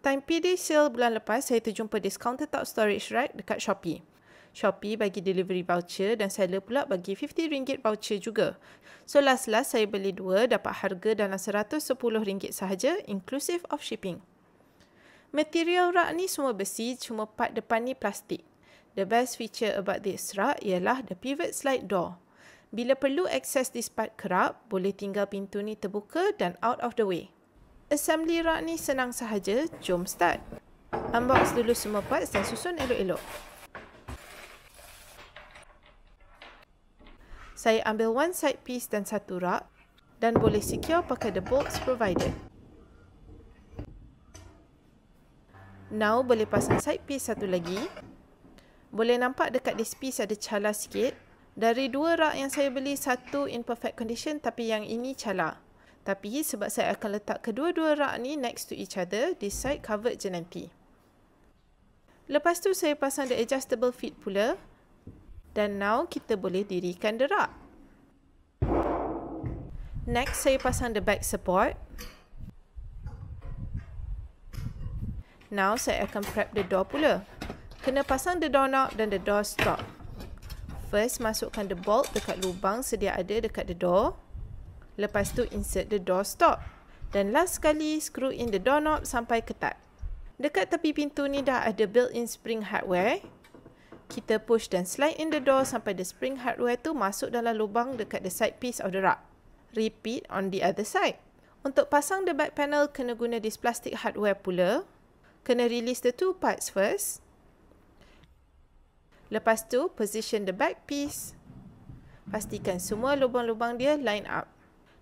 time payday sale bulan lepas, saya terjumpa this countertop storage rack dekat Shopee. Shopee bagi delivery voucher dan seller pula bagi RM50 voucher juga. So last saya beli 2 dapat harga dalam RM110 sahaja inclusive of shipping. Material rak ni semua besi, cuma part depan ni plastik. The best feature about this rak ialah the pivot slide door. Bila perlu access this part kerap, boleh tinggal pintu ni terbuka dan out of the way. Assembly rak ni senang sahaja, jom start. Unbox dulu semua parts dan susun elok-elok. Saya ambil one side piece dan satu rak dan boleh secure pakai the bolts provided. Now boleh pasang side piece satu lagi. Boleh nampak dekat this piece ada cala sikit. Dari 2 rak yang saya beli, satu in perfect condition tapi yang ini cala. Tapi sebab saya akan letak kedua-dua rak ni next to each other, this side covered je nanti. Lepas tu saya pasang the adjustable feet pula. Dan now kita boleh dirikan the rak. Next saya pasang the back support. Now saya akan prep the door pula. Kena pasang the doorknob dan the door stop. First masukkan the bolt dekat lubang sedia ada dekat the door. Lepas tu insert the door stop. Dan last sekali screw in the doorknob sampai ketat. Dekat tepi pintu ni dah ada built-in spring hardware. Kita push dan slide in the door sampai the spring hardware tu masuk dalam lubang dekat the side piece of the rak. Repeat on the other side. Untuk pasang the back panel kena guna this plastic hardware pula. Kena release the 2 parts first. Lepas tu position the back piece. Pastikan semua lubang-lubang dia line up.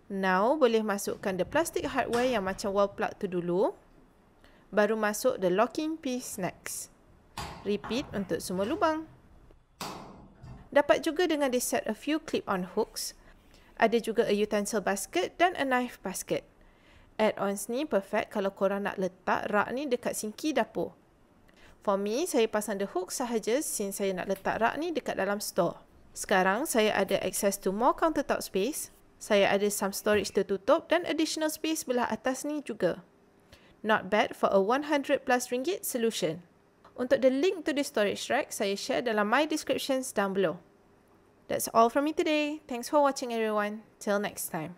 Now, boleh masukkan the plastic hardware yang macam wall plug tu dulu. Baru masuk the locking piece next. Repeat untuk semua lubang. Dapat juga dengan this set a few clip-on hooks. Ada juga a utensil basket dan a knife basket. Add-ons ni perfect kalau korang nak letak rak ni dekat sinki dapur. For me, saya pasang the hook sahaja since saya nak letak rak ni dekat dalam store. Sekarang, saya ada access to more countertop space. Saya ada some storage tertutup dan additional space belah atas ni juga. Not bad for a ringgit plus solution. Untuk the link to the storage rack, saya share dalam my descriptions down below. That's all from me today. Thanks for watching everyone. Till next time.